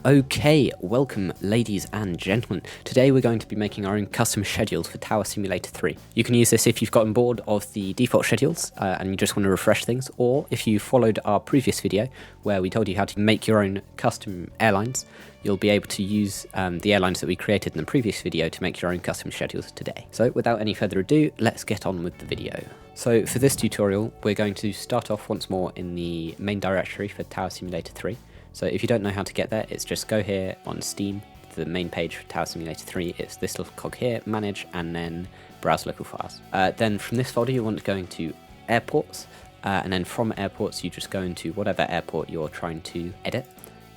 Okay, welcome ladies and gentlemen. Today we're going to be making our own custom schedules for Tower Simulator 3. You can use this if you've gotten bored of the default schedules and you just want to refresh things, or if you followed our previous video where we told you how to make your own custom airlines, you'll be able to use the airlines that we created in the previous video to make your own custom schedules today. So without any further ado, let's get on with the video. So for this tutorial, we're going to start off once more in the main directory for Tower Simulator 3. So if you don't know how to get there, it's just go here on Steam, the main page for Tower Simulator 3, it's this little cog here, manage, and then browse local files. Then from this folder you want to go into airports, and then from airports you just go into whatever airport you're trying to edit,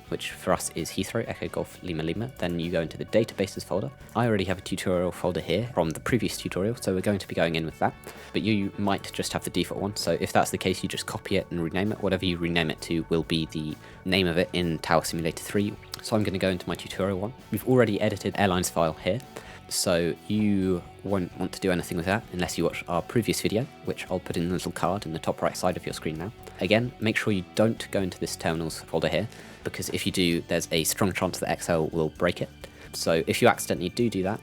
which for us is Heathrow, Echo Golf Lima Lima. Then you go into the databases folder. I already have a tutorial folder here from the previous tutorial, so we're going to be going in with that, but you might just have the default one, so if that's the case you just copy it and rename it. Whatever you rename it to will be the name of it in Tower Simulator 3. So I'm going to go into my tutorial one. We've already edited airlines file here, so you won't want to do anything with that unless you watch our previous video, which I'll put in the little card in the top right side of your screen now. Again, make sure you don't go into this terminals folder here, because if you do, there's a strong chance that Excel will break it. So if you accidentally do that,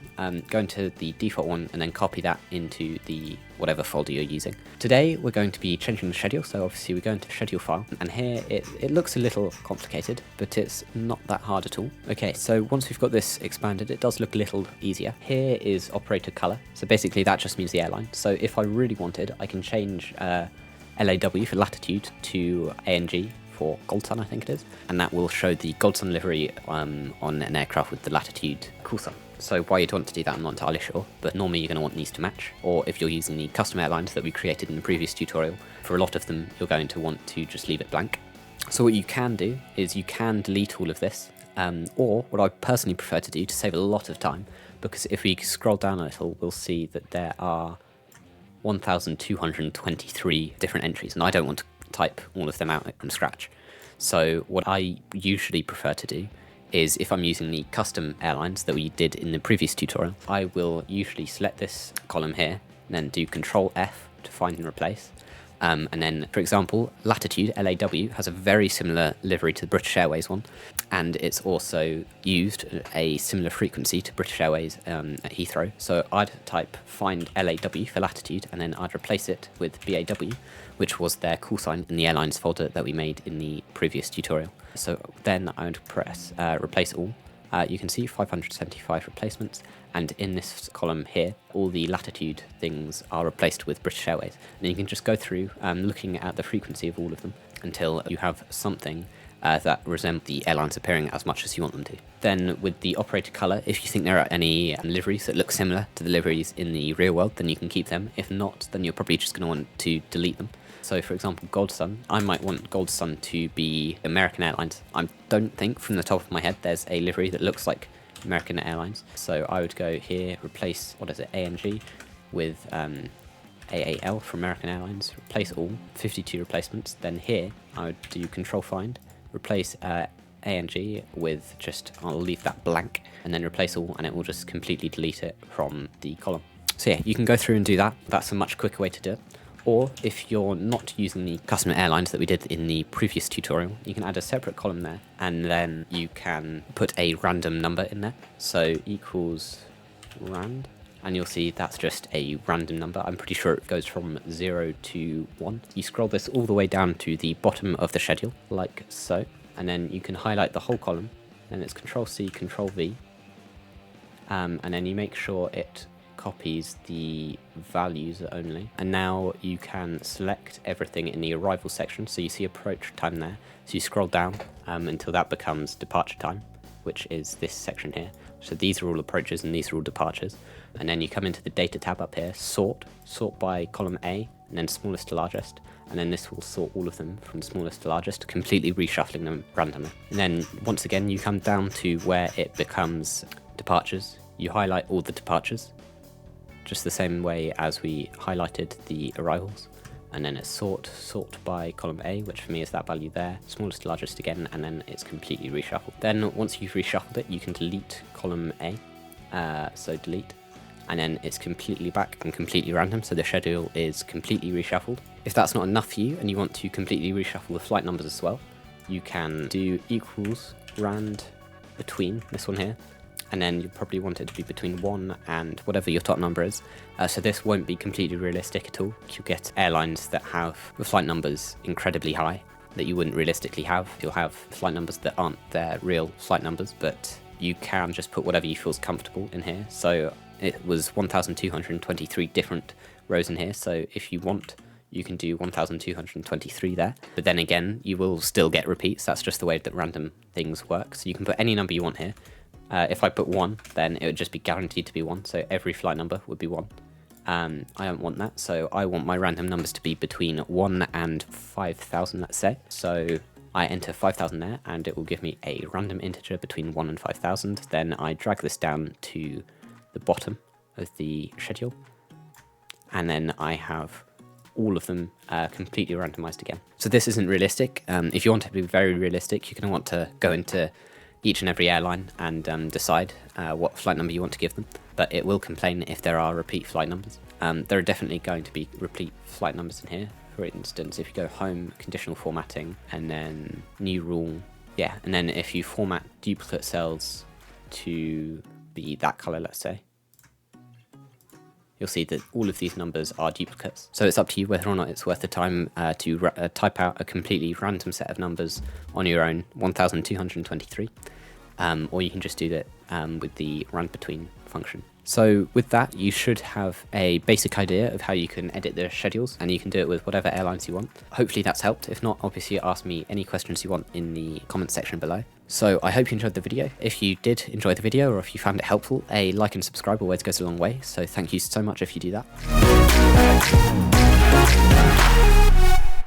go into the default one and then copy that into the whatever folder you're using. Today we're going to be changing the schedule, so obviously we go into schedule file, and here it looks a little complicated, but it's not that hard at all. Okay, so once we've got this expanded, it does look a little easier. Here is operator color, so basically that just means the airline. So if I really wanted, I can change LAW for latitude to ANG for Gold Sun, I think it is, and that will show the Gold Sun livery on an aircraft with the latitude Cool Sun. So why you'd want to do that I'm not entirely sure, but normally you're going to want these to match, or if you're using the custom airlines that we created in the previous tutorial, for a lot of them you're going to want to just leave it blank. So what you can do is you can delete all of this, or what I personally prefer to do to save a lot of time, because if we scroll down a little we'll see that there are 1,223 different entries, and I don't want to type all of them out from scratch. So what I usually prefer to do is, if I'm using the custom airlines that we did in the previous tutorial, I will usually select this column here, and then do Control F to find and replace. And then, for example, Latitude, LAW, has a very similar livery to the British Airways one, and it's also used a similar frequency to British Airways at Heathrow. So I'd type find LAW for Latitude, and then I'd replace it with BAW, which was their call sign in the airlines folder that we made in the previous tutorial. So then I would press replace all. You can see 575 replacements, and in this column here all the latitude things are replaced with British Airways, and you can just go through looking at the frequency of all of them until you have something that resembles the airlines appearing as much as you want them to. Then with the operator colour, if you think there are any liveries that look similar to the liveries in the real world, then you can keep them. If not, then you're probably just going to want to delete them. So for example, Gold Sun, I might want Gold Sun to be American Airlines. I don't think from the top of my head there's a livery that looks like American Airlines. So I would go here, replace, ANG with AAL for American Airlines, replace all, 52 replacements. Then here I would do Control Find, replace ANG with just, I'll leave that blank, and then replace all, and it will just completely delete it from the column. So yeah, you can go through and do that. That's a much quicker way to do it. Or if you're not using the custom airlines that we did in the previous tutorial, you can add a separate column there, and then you can put a random number in there. So equals rand, and you'll see that's just a random number. I'm pretty sure it goes from 0 to 1. You scroll this all the way down to the bottom of the schedule, like so, and then you can highlight the whole column, and it's Control C, Control V, and then you make sure it copies the values only, and now you can select everything in the arrival section. So you see approach time there, so you scroll down until that becomes departure time, which is this section here. So these are all approaches and these are all departures, and then you come into the data tab up here, sort by column A, and then smallest to largest, and then this will sort all of them from smallest to largest, completely reshuffling them randomly. And then once again you come down to where it becomes departures, you highlight all the departures, just the same way as we highlighted the arrivals, and then it's sort by column A, which for me is that value there, smallest to largest again, and then it's completely reshuffled. Then once you've reshuffled it, you can delete column A, so delete, and then it's completely back and completely random, so the schedule is completely reshuffled. If that's not enough for you and you want to completely reshuffle the flight numbers as well, you can do equals rand between this one here, and then you probably want it to be between 1 and whatever your top number is. So this won't be completely realistic at all. You'll get airlines that have the flight numbers incredibly high that you wouldn't realistically have. You'll have flight numbers that aren't their real flight numbers, but you can just put whatever you feel is comfortable in here. So it was 1,223 different rows in here, so if you want, you can do 1,223 there. But then again, you will still get repeats. That's just the way that random things work. So you can put any number you want here. If I put 1, then it would just be guaranteed to be 1, so every flight number would be 1. I don't want that, so I want my random numbers to be between 1 and 5,000, let's say. So I enter 5,000 there, and it will give me a random integer between 1 and 5,000. Then I drag this down to the bottom of the schedule, and then I have all of them completely randomized again. So this isn't realistic. If you want it to be very realistic, you're going to want to go into each and every airline and decide what flight number you want to give them, but it will complain if there are repeat flight numbers. There are definitely going to be repeat flight numbers in here. For instance, if you go home, conditional formatting, and then new rule, yeah, and then if you format duplicate cells to be that color, let's say, you'll see that all of these numbers are duplicates. So it's up to you whether or not it's worth the time to type out a completely random set of numbers on your own, 1,223, or you can just do that with the rand between function. So with that, you should have a basic idea of how you can edit the schedules, and you can do it with whatever airlines you want. Hopefully that's helped. If not, obviously ask me any questions you want in the comment section below. So I hope you enjoyed the video. If you did enjoy the video, or if you found it helpful, a like and subscribe always goes a long way. So thank you so much if you do that.